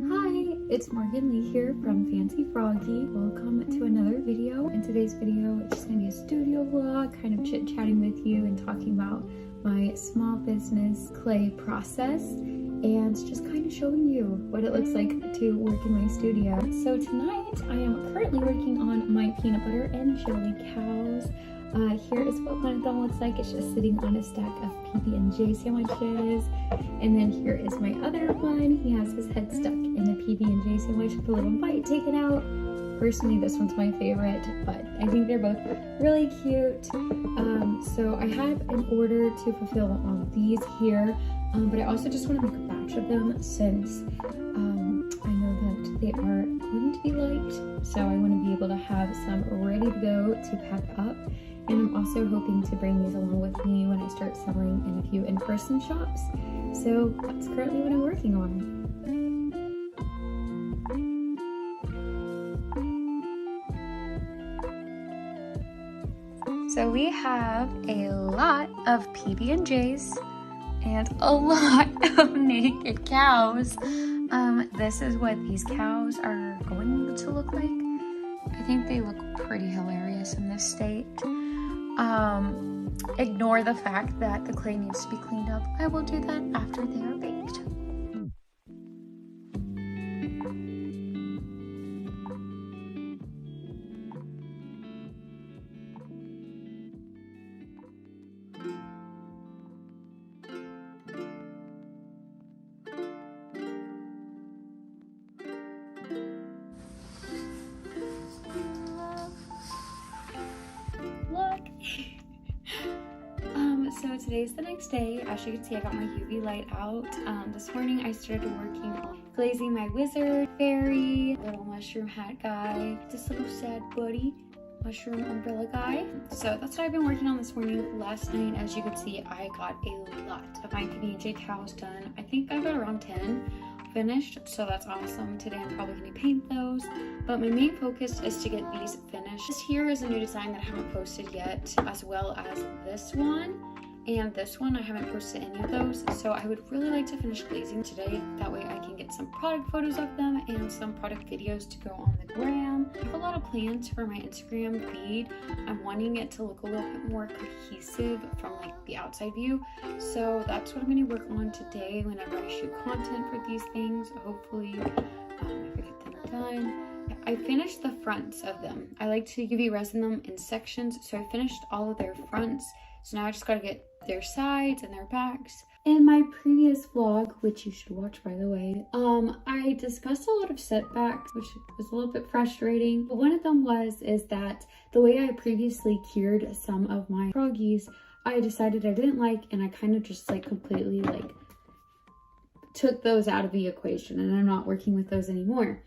Hi, it's Morgan Lee here from Fancy Froggy. Welcome to another video. In today's video, it's just gonna be a studio vlog, kind of chit-chatting with you and talking about my small business clay process and just kind of showing you what it looks like to work in my studio. So tonight, I am currently working on my peanut butter and jelly cows. Here is what one of them looks like. It's just sitting on a stack of PB&J sandwiches. And then here is my other one. He has his head stuck in a PB&J sandwich with a little bite taken out. Personally, this one's my favorite, but I think they're both really cute. So I have an order to fulfill on these here, but I also just want to make a batch of them since I know that they are going to be light. So I want to be able to have some ready to go to pack up. And I'm also hoping to bring these along with me when I start selling in a few in-person shops. So that's currently what I'm working on. So we have a lot of PB&Js and a lot of naked cows. This is what these cows are going to look like. I think they look pretty hilarious in this state. Ignore the fact that the clay needs to be cleaned up. I will do that after they are baked. Look. So today's the next day. As you can see, I got my UV light out. This morning I started working on glazing my wizard, fairy, little mushroom hat guy, this little sad buddy, mushroom umbrella guy. So that's what I've been working on this morning. Last night, as you can see, I got a lot of my PB&J cows done. I think I got around 10 finished, so that's awesome. Today I'm probably going to paint those, but my main focus is to get these finished. This here is a new design that I haven't posted yet, as well as this one and this one. I haven't posted any of those, so I would really like to finish glazing today. That way I can get some product photos of them and some product videos to go on the gram. I have a lot of plans for my Instagram feed. I'm wanting it to look a little bit more cohesive from like the outside view, so that's what I'm going to work on today whenever I shoot content for these things. Hopefully if I get them done. I finished the fronts of them. I like to UV resin them in sections, so I finished all of their fronts. So now I just gotta get their sides and their backs. In my previous vlog, which you should watch by the way, I discussed a lot of setbacks, which was a little bit frustrating. But one of them is that the way I previously cured some of my froggies, I decided I didn't like, and I kind of just like completely like took those out of the equation, and I'm not working with those anymore.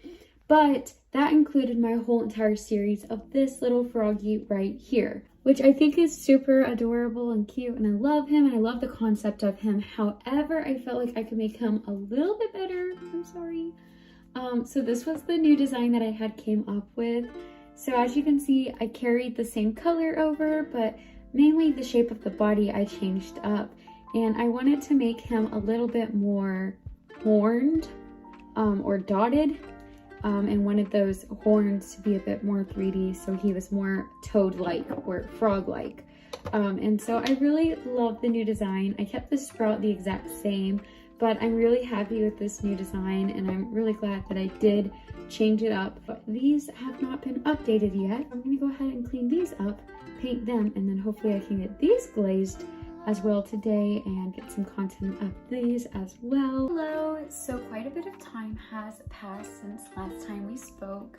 But that included my whole entire series of this little froggy right here, which I think is super adorable and cute, and I love him and I love the concept of him. However, I felt like I could make him a little bit better. I'm sorry. So this was the new design that I had came up with. So as you can see, I carried the same color over, but mainly the shape of the body I changed up, and I wanted to make him a little bit more horned or dotted. And wanted those horns to be a bit more 3D, so he was more toad-like or frog-like. And so I really love the new design. I kept the sprout the exact same, but I'm really happy with this new design, and I'm really glad that I did change it up. But these have not been updated yet. I'm gonna go ahead and clean these up, paint them, and then hopefully I can get these glazed as well today and get some content of these as well. Hello, so quite a bit of time has passed since last time we spoke.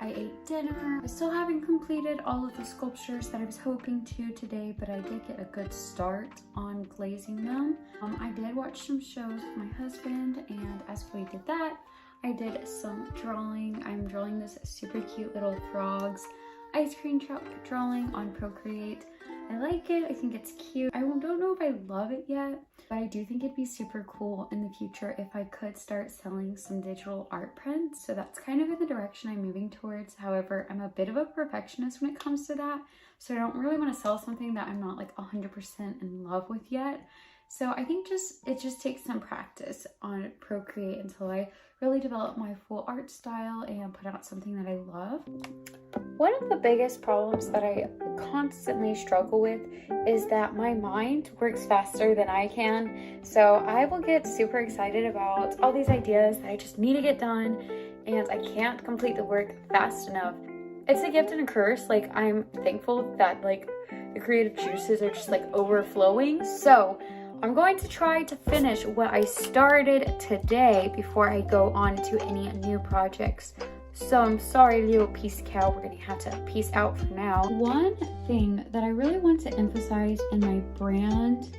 I ate dinner. I still haven't completed all of the sculptures that I was hoping to today, but I did get a good start on glazing them. I did watch some shows with my husband, and as we did that, I did some drawing. I'm drawing this super cute little frogs ice cream truck drawing on Procreate. I like it. I think it's cute. I don't know if I love it yet, but I do think it'd be super cool in the future if I could start selling some digital art prints. So that's kind of in the direction I'm moving towards. However, I'm a bit of a perfectionist when it comes to that, so I don't really want to sell something that I'm not like 100% in love with yet. So I think it just takes some practice on Procreate until I really develop my full art style and put out something that I love. One of the biggest problems that I constantly struggle with is that my mind works faster than I can. So I will get super excited about all these ideas that I just need to get done, and I can't complete the work fast enough. It's a gift and a curse. Like, I'm thankful that like the creative juices are just like overflowing. So I'm going to try to finish what I started today before I go on to any new projects. So I'm sorry, little peace cow, we're gonna have to peace out for now. One thing that I really want to emphasize in my brand,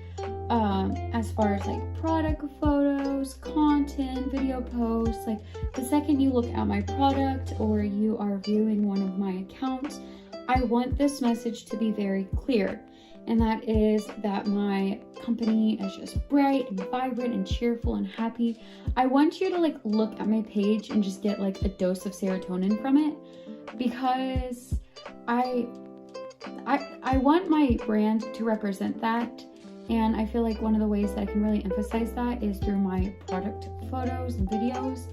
as far as like product photos, content, video posts, like the second you look at my product or you are viewing one of my accounts, I want this message to be very clear. And that is that my company is just bright and vibrant and cheerful and happy. I want you to like look at my page and just get like a dose of serotonin from it, because I want my brand to represent that. And I feel like one of the ways that I can really emphasize that is through my product photos and videos,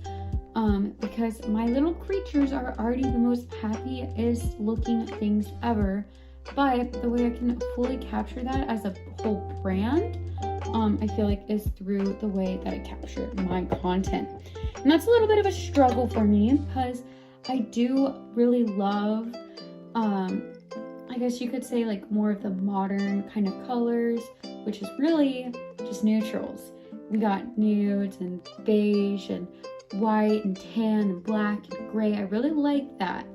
because my little creatures are already the most happiest looking things ever. But the way I can fully capture that as a whole brand, I feel like is through the way that I capture my content. And that's a little bit of a struggle for me, because I do really love, I guess you could say like more of the modern kind of colors, which is really just neutrals. We got nudes and beige and white and tan and black and gray. I really like that.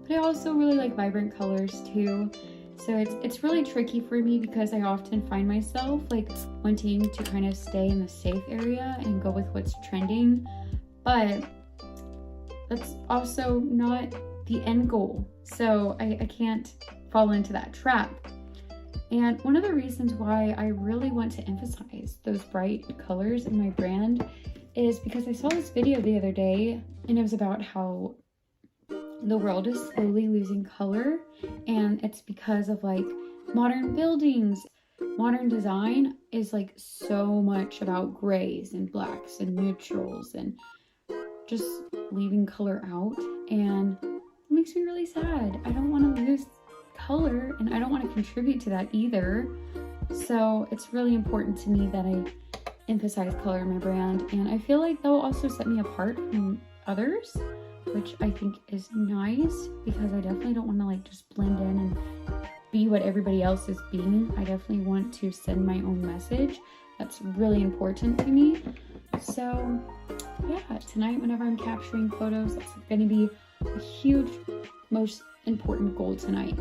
But I also really like vibrant colors too. So it's really tricky for me, because I often find myself like wanting to kind of stay in the safe area and go with what's trending, but that's also not the end goal. So I can't fall into that trap. And one of the reasons why I really want to emphasize those bright colors in my brand is because I saw this video the other day, and it was about how the world is slowly losing color, and it's because of like modern buildings. Modern design is like so much about grays and blacks and neutrals and just leaving color out, and it makes me really sad. I don't want to lose color, and I don't want to contribute to that either. So it's really important to me that I emphasize color in my brand, and I feel like that will also set me apart from others, which I think is nice, because I definitely don't want to like just blend in and be what everybody else is being. I definitely want to send my own message. That's really important to me. So yeah, tonight whenever I'm capturing photos, that's going to be a huge, most important goal tonight.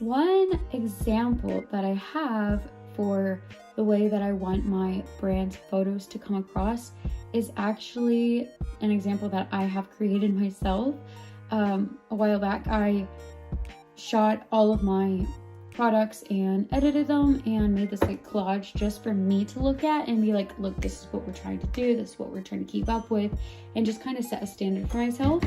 One example that I have for the way that I want my brand's photos to come across is actually an example that I have created myself. A while back, I shot all of my products and edited them and made this like collage just for me to look at and be like, look, this is what we're trying to do, this is what we're trying to keep up with, and just kind of set a standard for myself.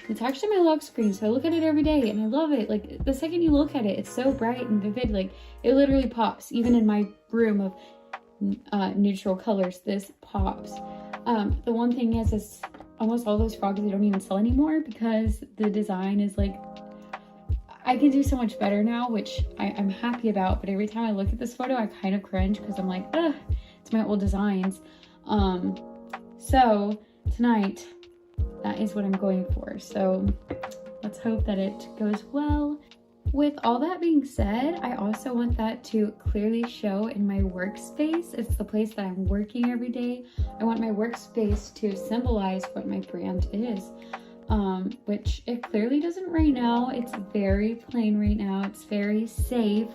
It's actually my lock screen, so I look at it every day and I love it. Like the second you look at it, it's so bright and vivid, like it literally pops. Even in my room of neutral colors, this pops. The one thing is almost all those frogs I don't even sell anymore, because the design is like, I can do so much better now, which I'm happy about. But every time I look at this photo, I kind of cringe, because I'm like, ugh, it's my old designs. So tonight, that is what I'm going for. So let's hope that it goes well. With all that being said, I also want that to clearly show in my workspace. It's the place that I'm working every day. I want my workspace to symbolize what my brand is, which it clearly doesn't right now. It's very plain right now. It's very safe.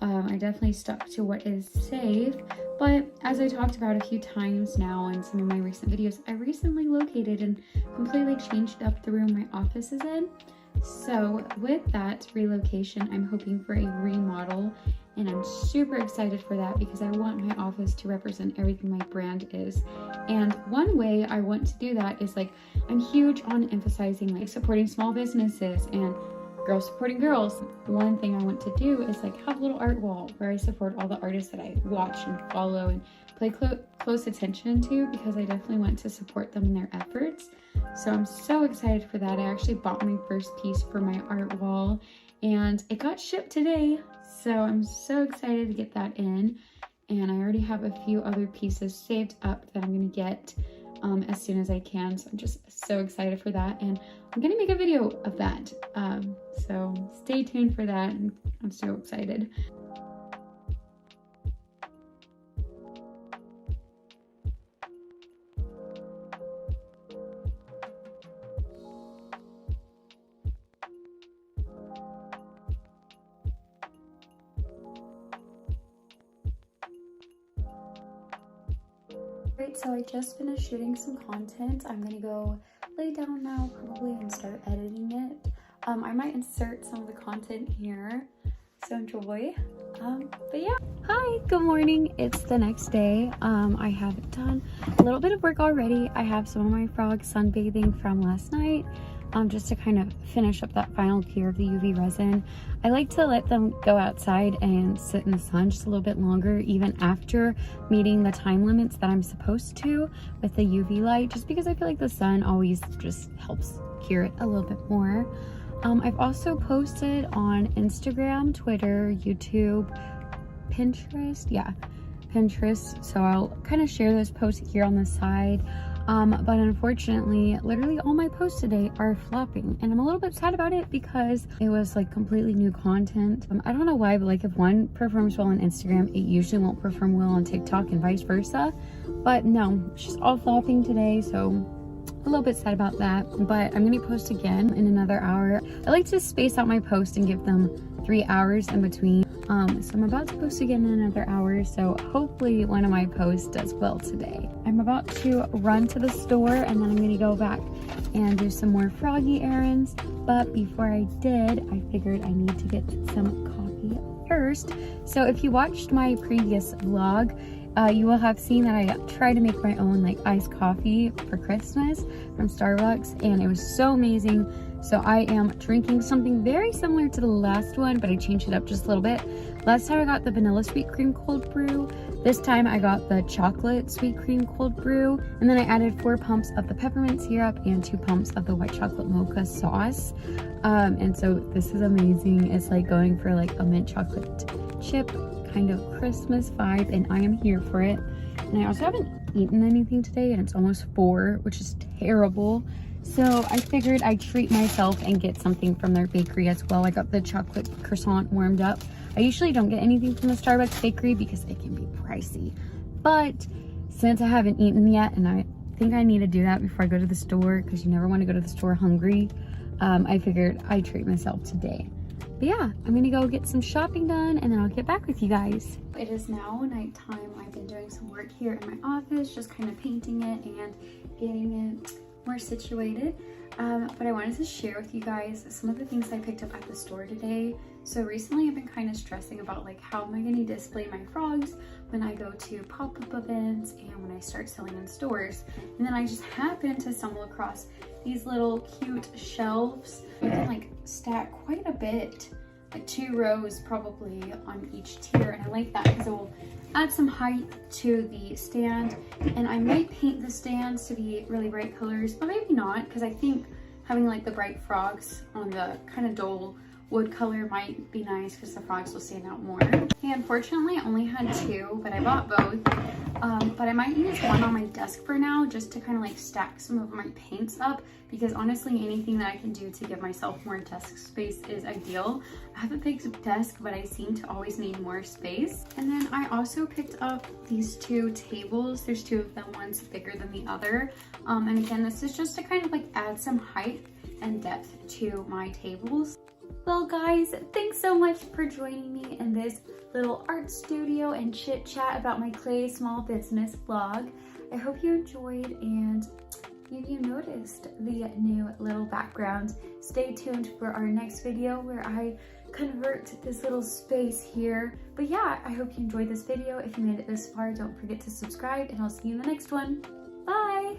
I definitely stuck to what is safe. But as I talked about a few times now in some of my recent videos, I recently located and completely changed up the room my office is in. So with that relocation, I'm hoping for a remodel, and I'm super excited for that, because I want my office to represent everything my brand is. And one way I want to do that is like, I'm huge on emphasizing like supporting small businesses and girls supporting girls. One thing I want to do is like have a little art wall where I support all the artists that I watch and follow and pay close attention to, because I definitely want to support them in their efforts. So I'm so excited for that. I actually bought my first piece for my art wall and it got shipped today. So I'm so excited to get that in. And I already have a few other pieces saved up that I'm gonna get as soon as I can. So I'm just so excited for that. And I'm gonna make a video of that. So stay tuned for that. I'm so excited. Right, so I just finished shooting some content. I'm gonna go lay down now probably and start editing it. I might insert some of the content here, so enjoy. But yeah, hi, good morning. It's the next day. I have done a little bit of work already. I have some of my frogs sunbathing from last night. Just to kind of finish up that final cure of the UV resin. I like to let them go outside and sit in the sun just a little bit longer, even after meeting the time limits that I'm supposed to with the UV light, just because I feel like the sun always just helps cure it a little bit more. I've also posted on Instagram, Twitter, YouTube, Pinterest, Pinterest. So I'll kind of share those posts here on the side. But unfortunately, literally all my posts today are flopping, and I'm a little bit sad about it because it was like completely new content. I don't know why, but like if one performs well on Instagram, it usually won't perform well on TikTok and vice versa. But no, it's just all flopping today, so a little bit sad about that. But I'm gonna post again in another hour. I like to space out my post and give them 3 hours in between. So I'm about to post again in another hour, so hopefully one of my posts does well today. I'm about to run to the store and then I'm gonna go back and do some more Froggy errands. But before I did, I figured I need to get some coffee first. So if you watched my previous vlog, you will have seen that I tried to make my own like iced coffee for Christmas from Starbucks, and it was so amazing. So I am drinking something very similar to the last one, but I changed it up just a little bit. Last time I got the vanilla sweet cream cold brew. This time I got the chocolate sweet cream cold brew. And then I added 4 pumps of the peppermint syrup and 2 pumps of the white chocolate mocha sauce. And so this is amazing. It's like going for like a mint chocolate chip kind of Christmas vibe, and I am here for it. And I also haven't eaten anything today, and it's almost 4, which is terrible. So I figured I'd treat myself and get something from their bakery as well. I got the chocolate croissant warmed up. I usually don't get anything from the Starbucks bakery because it can be pricey. But since I haven't eaten yet, and I think I need to do that before I go to the store, because you never want to go to the store hungry, I figured I'd treat myself today. But yeah, I'm gonna go get some shopping done and then I'll get back with you guys. It is now nighttime. I've been doing some work here in my office, just kind of painting it and getting it more situated. But I wanted to share with you guys some of the things I picked up at the store today. So recently I've been kind of stressing about like how am I going to display my frogs when I go to pop-up events and when I start selling in stores. And then I just happened to stumble across these little cute shelves. You can like stack quite a bit, like 2 rows probably on each tier, and I like that because it will add some height to the stand. And I might paint the stands to be really bright colors, but maybe not, because I think having like the bright frogs on the kind of dull wood color might be nice because the frogs will stand out more. Okay, unfortunately I only had 2, but I bought both. But I might use one on my desk for now, just to kind of like stack some of my paints up, because honestly anything that I can do to give myself more desk space is ideal. I have a big desk, but I seem to always need more space. And then I also picked up these 2 tables. There's 2 of them, one's bigger than the other. And again, this is just to kind of like add some height and depth to my tables. Well guys, thanks so much for joining me in this little art studio and chit chat about my clay small business vlog. I hope you enjoyed, and if you noticed the new little background, stay tuned for our next video where I convert this little space here. But yeah, I hope you enjoyed this video. If you made it this far, don't forget to subscribe, and I'll see you in the next one. Bye!